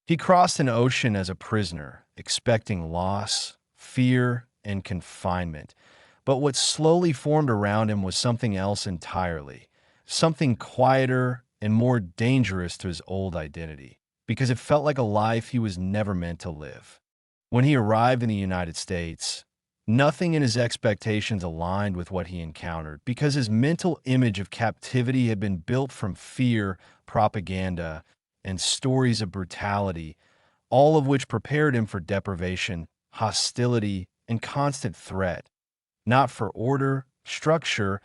He crossed an ocean as a prisoner, expecting loss, fear, and confinement. But what slowly formed around him was something else entirely, something quieter and more dangerous to his old identity, because it felt like a life he was never meant to live. When he arrived in the United States, nothing in his expectations aligned with what he encountered, because his mental image of captivity had been built from fear, propaganda, and stories of brutality, all of which prepared him for deprivation, hostility, and constant threat, not for order, structure,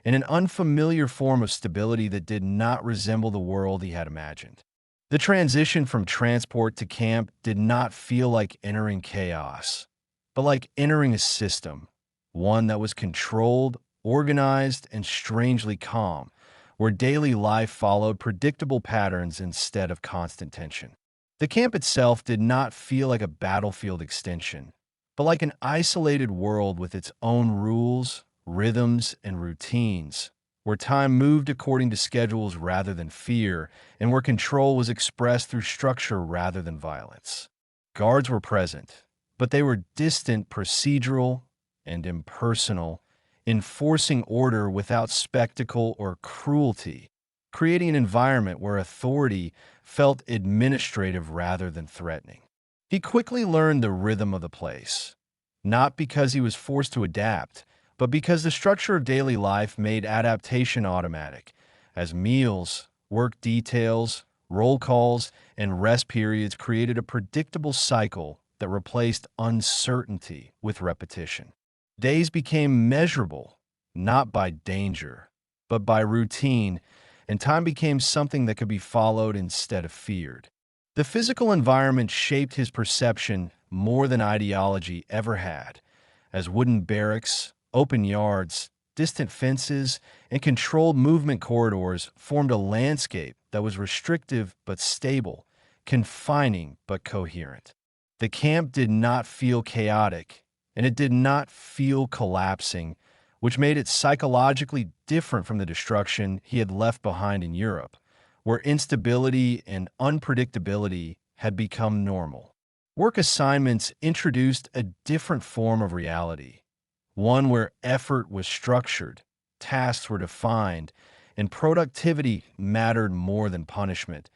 and an unfamiliar form of stability that did not resemble the world he had imagined. The transition from transport to camp did not feel like entering chaos, but like entering a system, one that was controlled, organized, and strangely calm, where daily life followed predictable patterns instead of constant tension. The camp itself did not feel like a battlefield extension, but like an isolated world with its own rules, rhythms, and routines, where time moved according to schedules rather than fear, and where control was expressed through structure rather than violence. Guards were present, but they were distant, procedural, and impersonal, enforcing order without spectacle or cruelty, creating an environment where authority felt administrative rather than threatening. He quickly learned the rhythm of the place, not because he was forced to adapt, but because the structure of daily life made adaptation automatic, as meals, work details, roll calls, and rest periods created a predictable cycle that replaced uncertainty with repetition. Days became measurable, not by danger, but by routine, and time became something that could be followed instead of feared. The physical environment shaped his perception more than ideology ever had, as wooden barracks, open yards, distant fences, and controlled movement corridors formed a landscape that was restrictive but stable, confining but coherent. The camp did not feel chaotic, and it did not feel collapsing, which made it psychologically different from the destruction he had left behind in Europe, where instability and unpredictability had become normal. Work assignments introduced a different form of reality, one where effort was structured, tasks were defined, and productivity mattered more than punishment,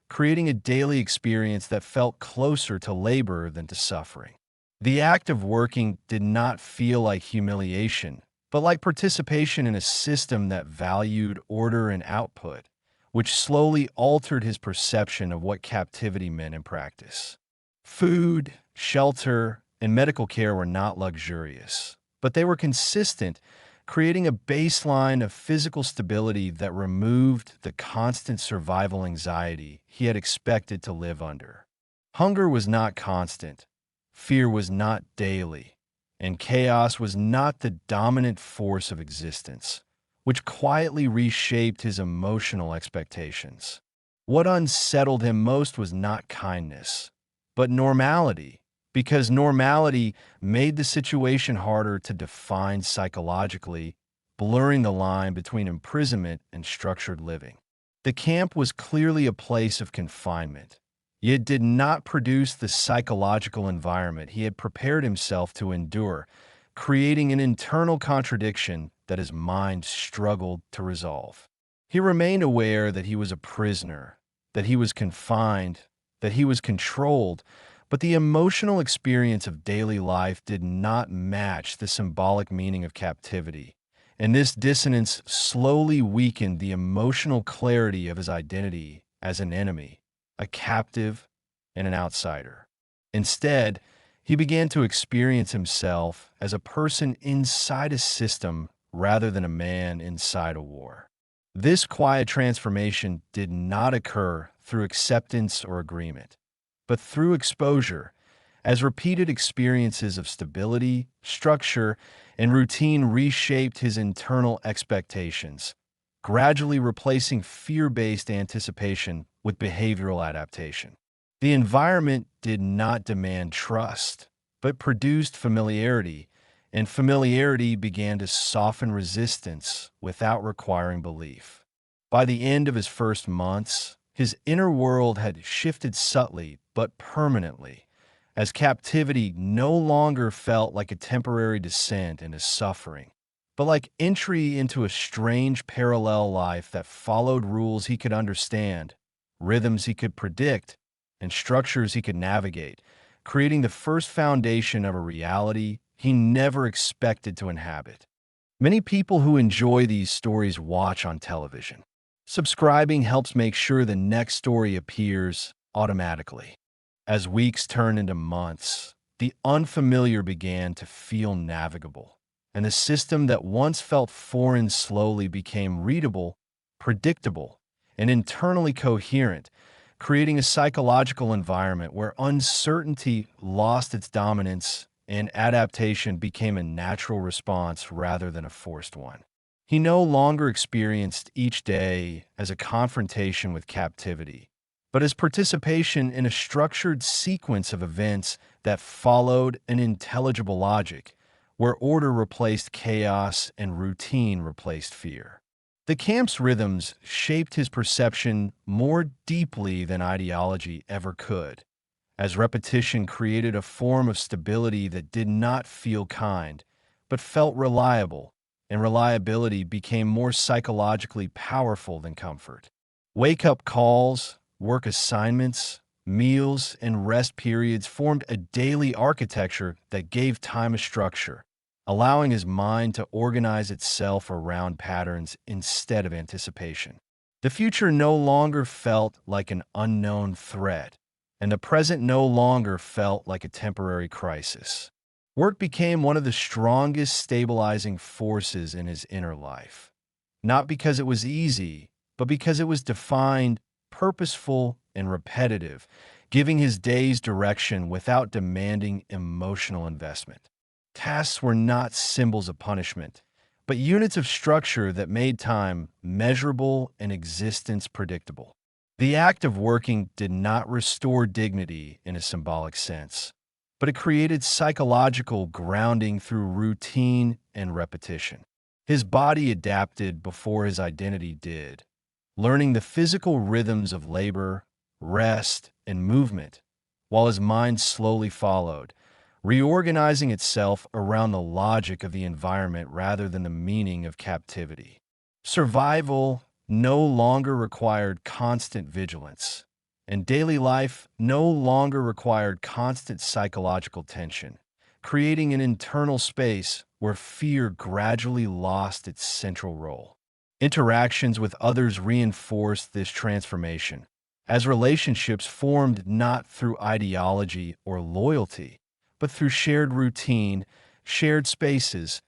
creating a daily experience that felt closer to labor than to suffering. The act of working did not feel like humiliation, but like participation in a system that valued order and output, which slowly altered his perception of what captivity meant in practice. Food, shelter, and medical care were not luxurious, but they were consistent, creating a baseline of physical stability that removed the constant survival anxiety he had expected to live under. Hunger was not constant, fear was not daily, and chaos was not the dominant force of existence, which quietly reshaped his emotional expectations. What unsettled him most was not kindness, but normality, because normality made the situation harder to define psychologically, blurring the line between imprisonment and structured living. The camp was clearly a place of confinement, yet did not produce the psychological environment he had prepared himself to endure, creating an internal contradiction that his mind struggled to resolve. He remained aware that he was a prisoner, that he was confined, that he was controlled, but the emotional experience of daily life did not match the symbolic meaning of captivity, and this dissonance slowly weakened the emotional clarity of his identity as an enemy, a captive, and an outsider. Instead, he began to experience himself as a person inside a system rather than a man inside a war. This quiet transformation did not occur through acceptance or agreement, but through exposure, as repeated experiences of stability, structure, and routine reshaped his internal expectations, gradually replacing fear-based anticipation with behavioral adaptation. The environment did not demand trust, but produced familiarity, and familiarity began to soften resistance without requiring belief. By the end of his first months, His inner world had shifted subtly but permanently, as captivity no longer felt like a temporary descent into suffering, but like entry into a strange parallel life that followed rules he could understand, rhythms he could predict, and structures he could navigate, creating the first foundation of a reality he never expected to inhabit. Many people who enjoy these stories watch on television. Subscribing helps make sure the next story appears automatically. As weeks turned into months, the unfamiliar began to feel navigable, and the system that once felt foreign slowly became readable, predictable, and internally coherent, creating a psychological environment where uncertainty lost its dominance and adaptation became a natural response rather than a forced one. He no longer experienced each day as a confrontation with captivity, but as participation in a structured sequence of events that followed an intelligible logic, where order replaced chaos and routine replaced fear. The camp's rhythms shaped his perception more deeply than ideology ever could, as repetition created a form of stability that did not feel kind, but felt reliable, and reliability became more psychologically powerful than comfort. Wake-up calls, work assignments, meals, and rest periods formed a daily architecture that gave time a structure, allowing his mind to organize itself around patterns instead of anticipation. The future no longer felt like an unknown threat, and the present no longer felt like a temporary crisis. Work became one of the strongest stabilizing forces in his inner life, not because it was easy, but because it was defined, purposeful, and repetitive, giving his days direction without demanding emotional investment. Tasks were not symbols of punishment, but units of structure that made time measurable and existence predictable. The act of working did not restore dignity in a symbolic sense, but it created psychological grounding through routine and repetition. His body adapted before his identity did, learning the physical rhythms of labor, rest, and movement, while his mind slowly followed, reorganizing itself around the logic of the environment rather than the meaning of captivity. Survival no longer required constant vigilance, and daily life no longer required constant psychological tension, creating an internal space where fear gradually lost its central role. Interactions with others reinforced this transformation, as relationships formed not through ideology or loyalty, but through shared routine, shared spaces,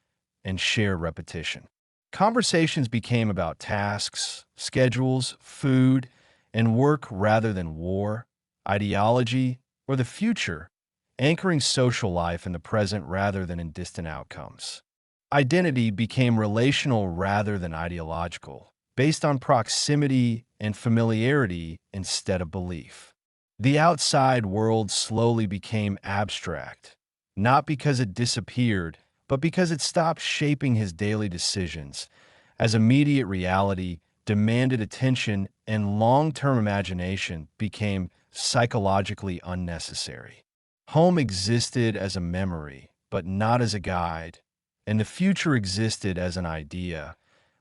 and shared repetition. Conversations became about tasks, schedules, food, and work rather than war, ideology, or the future, anchoring social life in the present rather than in distant outcomes. Identity became relational rather than ideological, based on proximity and familiarity instead of belief. The outside world slowly became abstract, not because it disappeared, but because it stopped shaping his daily decisions, as immediate reality demanded attention and long-term imagination became psychologically unnecessary. Home existed as a memory, but not as a guide, and the future existed as an idea,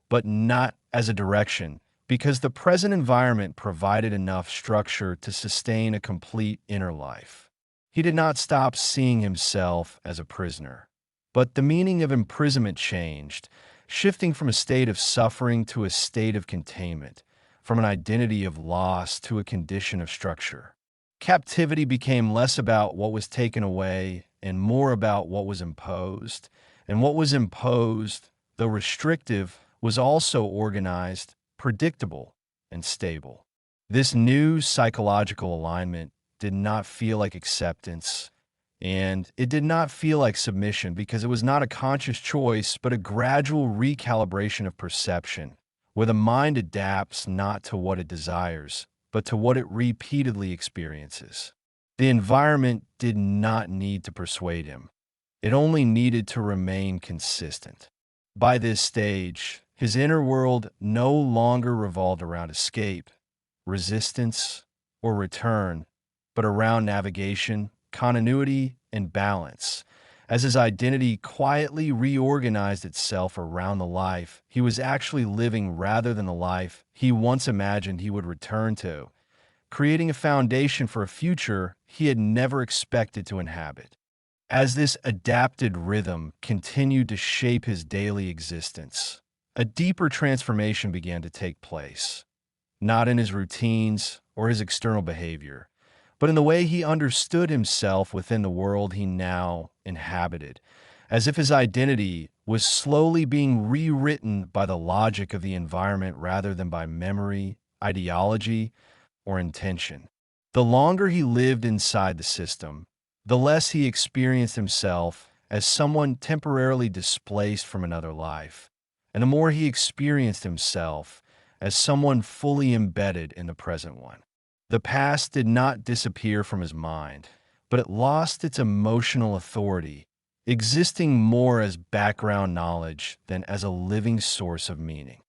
but not as a direction, because the present environment provided enough structure to sustain a complete inner life. He did not stop seeing himself as a prisoner, but the meaning of imprisonment changed, shifting from a state of suffering to a state of containment, from an identity of loss to a condition of structure. Captivity became less about what was taken away and more about what was imposed, and what was imposed, though restrictive, was also organized, predictable, and stable. This new psychological alignment did not feel like acceptance, and it did not feel like submission because it was not a conscious choice, but a gradual recalibration of perception, where the mind adapts not to what it desires, but to what it repeatedly experiences. The environment did not need to persuade him. It only needed to remain consistent. By this stage, his inner world no longer revolved around escape, resistance, or return, but around navigation, continuity, and balance. As his identity quietly reorganized itself around the life he was actually living rather than the life he once imagined he would return to, creating a foundation for a future he had never expected to inhabit. As this adapted rhythm continued to shape his daily existence, a deeper transformation began to take place, not in his routines or his external behavior, but in the way he understood himself within the world he now inhabited, as if his identity was slowly being rewritten by the logic of the environment rather than by memory, ideology, or intention. The longer he lived inside the system, the less he experienced himself as someone temporarily displaced from another life, and the more he experienced himself as someone fully embedded in the present one. The past did not disappear from his mind, but it lost its emotional authority, existing more as background knowledge than as a living source of meaning.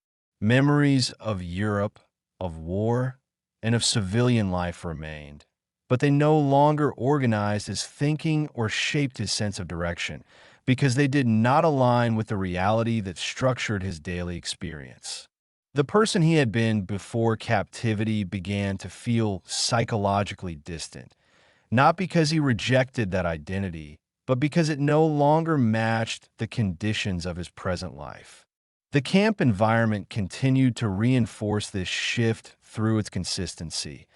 Memories of Europe, of war, and of civilian life remained, but they no longer organized his thinking or shaped his sense of direction, because they did not align with the reality that structured his daily experience. The person he had been before captivity began to feel psychologically distant, not because he rejected that identity, but because it no longer matched the conditions of his present life. The camp environment continued to reinforce this shift through its consistency,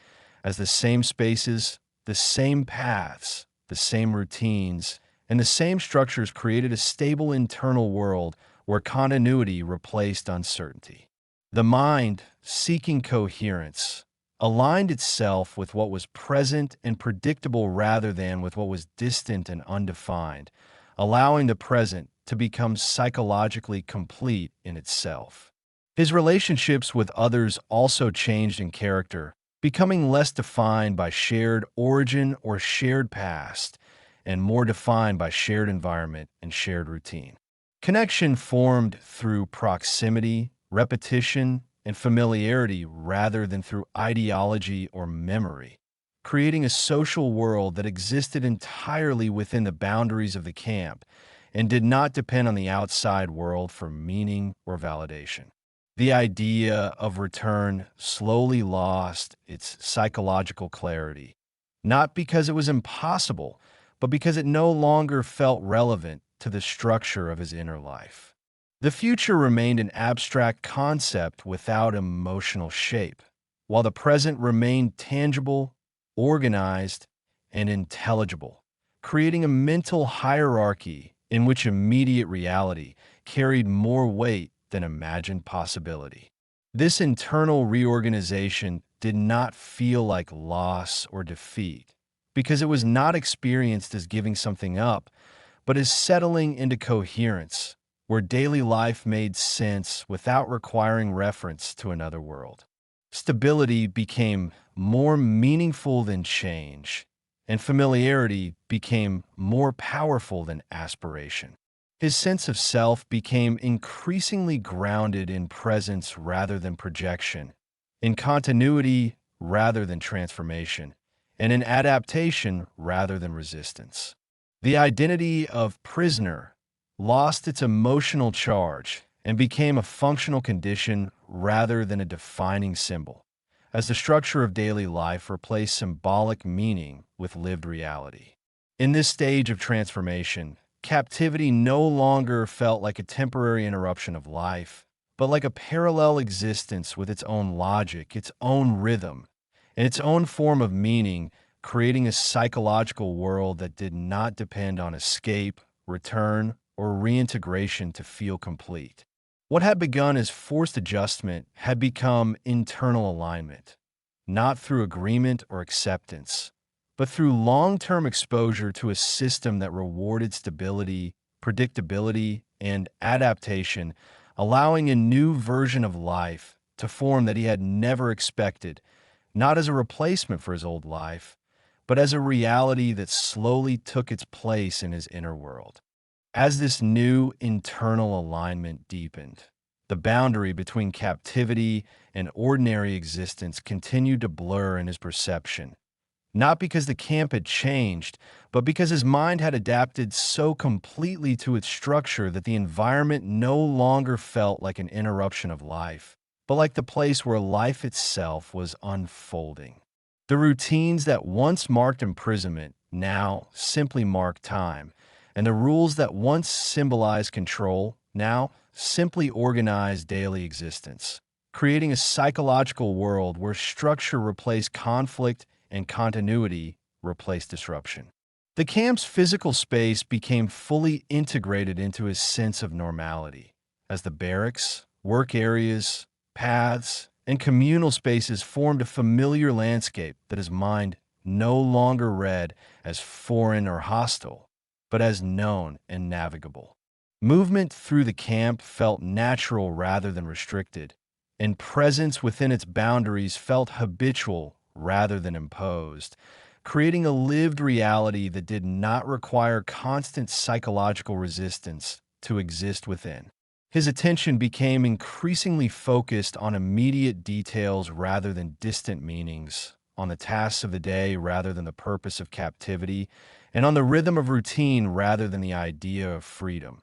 as the same spaces, the same paths, the same routines, and the same structures created a stable internal world where continuity replaced uncertainty. The mind, seeking coherence, aligned itself with what was present and predictable rather than with what was distant and undefined, allowing the present to become psychologically complete in itself. His relationships with others also changed in character, becoming less defined by shared origin or shared past, and more defined by shared environment and shared routine. Connection formed through proximity, repetition, and familiarity rather than through ideology or memory, creating a social world that existed entirely within the boundaries of the camp and did not depend on the outside world for meaning or validation. The idea of return slowly lost its psychological clarity, not because it was impossible, but because it no longer felt relevant to the structure of his inner life. The future remained an abstract concept without emotional shape, while the present remained tangible, organized, and intelligible, creating a mental hierarchy in which immediate reality carried more weight than imagined possibility. This internal reorganization did not feel like loss or defeat, because it was not experienced as giving something up, but as settling into coherence, where daily life made sense without requiring reference to another world. Stability became more meaningful than change, and familiarity became more powerful than aspiration. His sense of self became increasingly grounded in presence rather than projection, in continuity rather than transformation, and in adaptation rather than resistance. The identity of prisoner lost its emotional charge and became a functional condition rather than a defining symbol, as the structure of daily life replaced symbolic meaning with lived reality. In this stage of transformation, captivity no longer felt like a temporary interruption of life, but like a parallel existence with its own logic, its own rhythm, and its own form of meaning, creating a psychological world that did not depend on escape, return, or reintegration to feel complete. What had begun as forced adjustment had become internal alignment, not through agreement or acceptance, but through long-term exposure to a system that rewarded stability, predictability, and adaptation, allowing a new version of life to form that he had never expected, not as a replacement for his old life, but as a reality that slowly took its place in his inner world. As this new internal alignment deepened, The boundary between captivity and ordinary existence continued to blur in his perception, not because the camp had changed, but because his mind had adapted so completely to its structure that the environment no longer felt like an interruption of life, but like the place where life itself was unfolding. The routines that once marked imprisonment now simply mark time, and the rules that once symbolized control now simply organize daily existence, creating a psychological world where structure replaced conflict and continuity replaced disruption. The camp's physical space became fully integrated into his sense of normality, as the barracks, work areas, paths, and communal spaces formed a familiar landscape that his mind no longer read as foreign or hostile, but as known and navigable. Movement through the camp felt natural rather than restricted, and presence within its boundaries felt habitual rather than imposed, creating a lived reality that did not require constant psychological resistance to exist within. His attention became increasingly focused on immediate details rather than distant meanings, on the tasks of the day rather than the purpose of captivity, and on the rhythm of routine rather than the idea of freedom.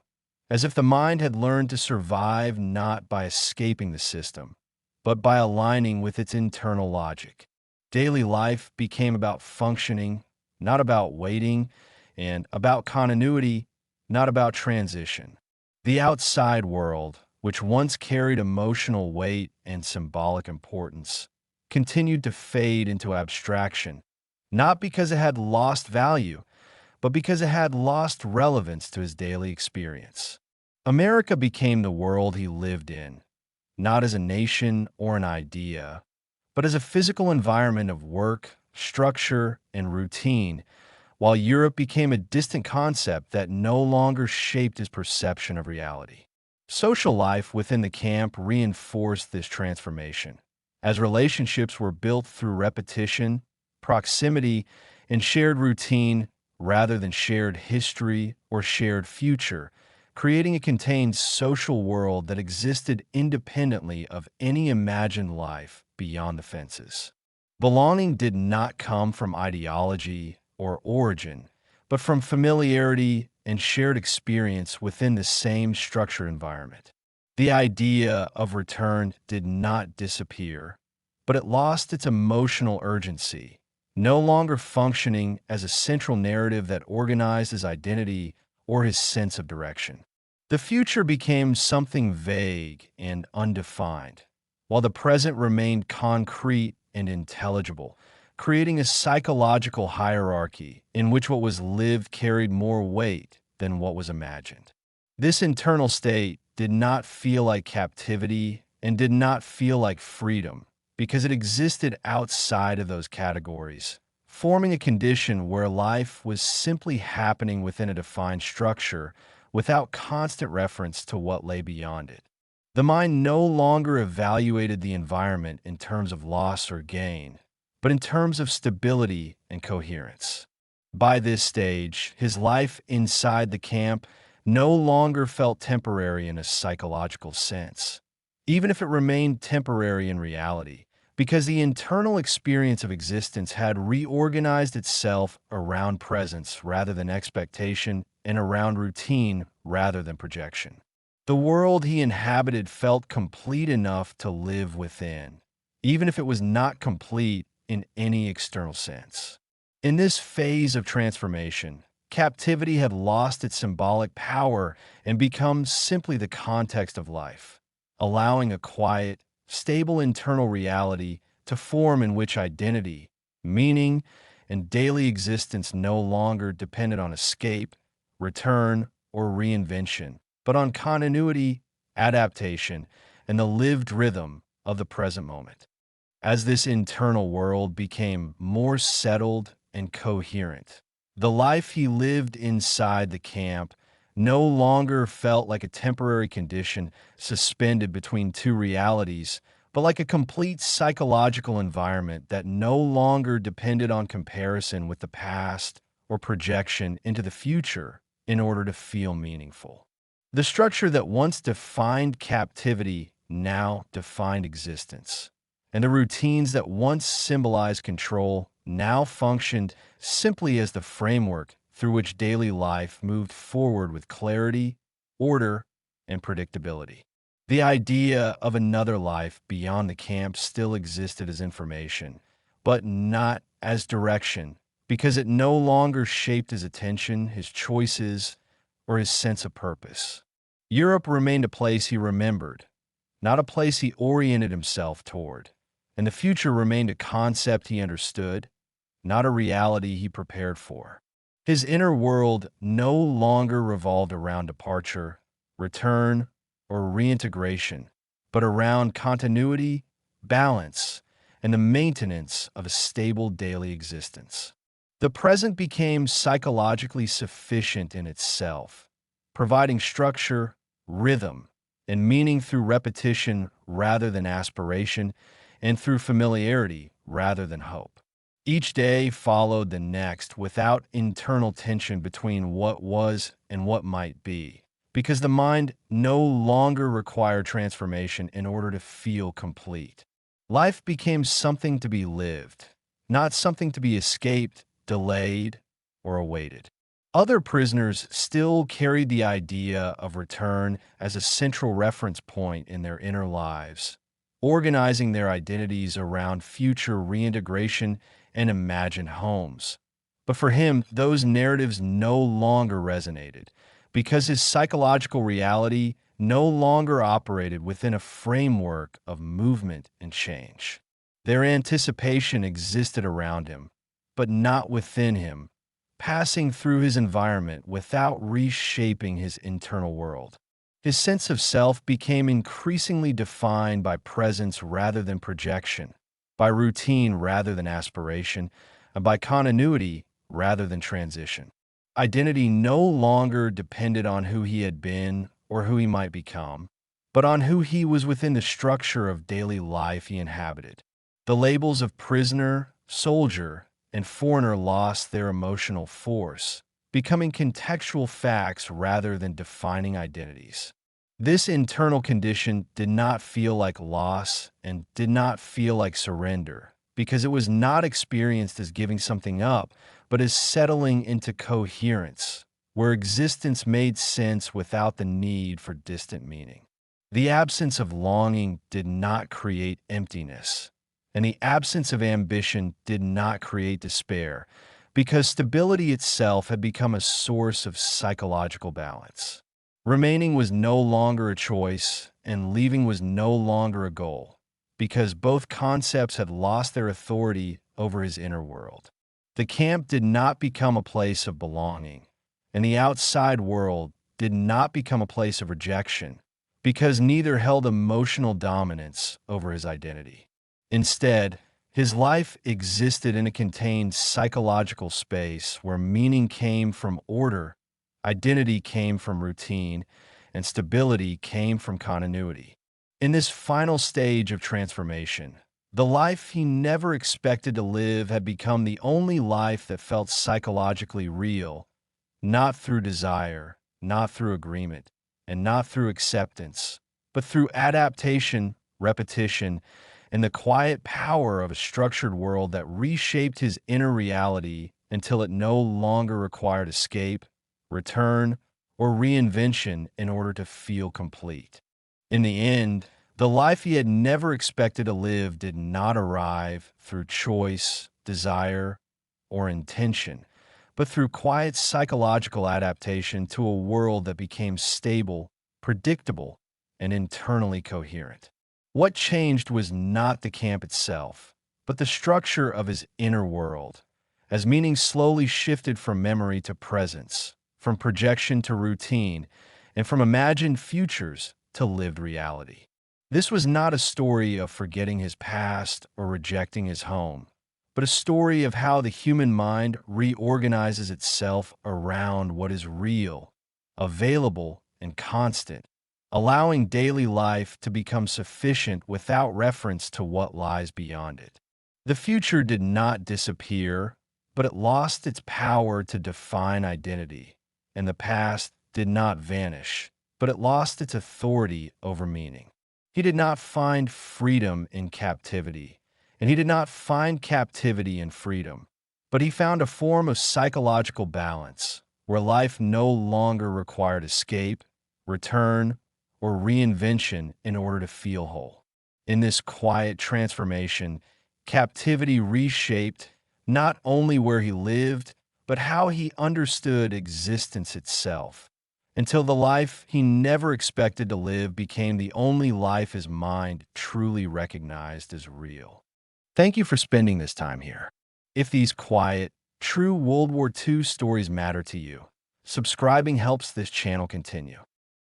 As if the mind had learned to survive not by escaping the system, but by aligning with its internal logic. Daily life became about functioning, not about waiting, and about continuity, not about transition. The outside world, which once carried emotional weight and symbolic importance, continued to fade into abstraction, not because it had lost value, but because it had lost relevance to his daily experience. America became the world he lived in, not as a nation or an idea, but as a physical environment of work, structure, and routine, while Europe became a distant concept that no longer shaped his perception of reality. Social life within the camp reinforced this transformation, as relationships were built through repetition, proximity, and shared routine rather than shared history or shared future, creating a contained social world that existed independently of any imagined life beyond the fences. Belonging did not come from ideology or origin, but from familiarity and shared experience within the same structured environment. The idea of return did not disappear, but it lost its emotional urgency, no longer functioning as a central narrative that organized his identity or his sense of direction. The future became something vague and undefined, while the present remained concrete and intelligible, creating a psychological hierarchy in which what was lived carried more weight than what was imagined. This internal state did not feel like captivity and did not feel like freedom because it existed outside of those categories, forming a condition where life was simply happening within a defined structure without constant reference to what lay beyond it. The mind no longer evaluated the environment in terms of loss or gain, but in terms of stability and coherence. By this stage, his life inside the camp no longer felt temporary in a psychological sense, even if it remained temporary in reality, because the internal experience of existence had reorganized itself around presence rather than expectation and around routine rather than projection. The world he inhabited felt complete enough to live within, even if it was not complete in any external sense. In this phase of transformation, captivity had lost its symbolic power and become simply the context of life, allowing a quiet, stable internal reality to form in which identity, meaning, and daily existence no longer depended on escape, return, or reinvention, but on continuity, adaptation, and the lived rhythm of the present moment. As this internal world became more settled and coherent, the life he lived inside the camp no longer felt like a temporary condition suspended between two realities, but like a complete psychological environment that no longer depended on comparison with the past or projection into the future in order to feel meaningful. The structure that once defined captivity now defined existence, and the routines that once symbolized control now functioned simply as the framework through which daily life moved forward with clarity, order, and predictability. The idea of another life beyond the camp still existed as information, but not as direction, because it no longer shaped his attention, his choices, or his sense of purpose. Europe remained a place he remembered, not a place he oriented himself toward, and the future remained a concept he understood, not a reality he prepared for. His inner world no longer revolved around departure, return, or reintegration, but around continuity, balance, and the maintenance of a stable daily existence. The present became psychologically sufficient in itself, providing structure, rhythm, and meaning through repetition rather than aspiration, and through familiarity rather than hope. Each day followed the next without internal tension between what was and what might be, because the mind no longer required transformation in order to feel complete. Life became something to be lived, not something to be escaped, delayed, or awaited. Other prisoners still carried the idea of return as a central reference point in their inner lives, organizing their identities around future reintegration and imagined homes. But for him, those narratives no longer resonated because his psychological reality no longer operated within a framework of movement and change. Their anticipation existed around him, but not within him, passing through his environment without reshaping his internal world. His sense of self became increasingly defined by presence rather than projection, by routine rather than aspiration, and by continuity rather than transition. Identity no longer depended on who he had been or who he might become, but on who he was within the structure of daily life he inhabited. The labels of prisoner, soldier, and foreigner lost their emotional force, becoming contextual facts rather than defining identities. This internal condition did not feel like loss and did not feel like surrender, because it was not experienced as giving something up, but as settling into coherence, where existence made sense without the need for distant meaning. The absence of longing did not create emptiness, and the absence of ambition did not create despair, because stability itself had become a source of psychological balance. Remaining was no longer a choice, and leaving was no longer a goal, because both concepts had lost their authority over his inner world. The camp did not become a place of belonging, and the outside world did not become a place of rejection, because neither held emotional dominance over his identity. Instead, his life existed in a contained psychological space where meaning came from order, identity came from routine, and stability came from continuity. In this final stage of transformation, the life he never expected to live had become the only life that felt psychologically real, not through desire, not through agreement, and not through acceptance, but through adaptation, repetition, and the quiet power of a structured world that reshaped his inner reality until it no longer required escape, return, or reinvention in order to feel complete. In the end, the life he had never expected to live did not arrive through choice, desire, or intention, but through quiet psychological adaptation to a world that became stable, predictable, and internally coherent. What changed was not the camp itself, but the structure of his inner world, as meaning slowly shifted from memory to presence, from projection to routine, and from imagined futures to lived reality. This was not a story of forgetting his past or rejecting his home, but a story of how the human mind reorganizes itself around what is real, available, and constant, allowing daily life to become sufficient without reference to what lies beyond it. The future did not disappear, but it lost its power to define identity, and the past did not vanish, but it lost its authority over meaning. He did not find freedom in captivity, and he did not find captivity in freedom, but he found a form of psychological balance where life no longer required escape, return, or reinvention in order to feel whole. In this quiet transformation, captivity reshaped not only where he lived, but how he understood existence itself, until the life he never expected to live became the only life his mind truly recognized as real. Thank you for spending this time here. If these quiet, true World War II stories matter to you, subscribing helps this channel continue.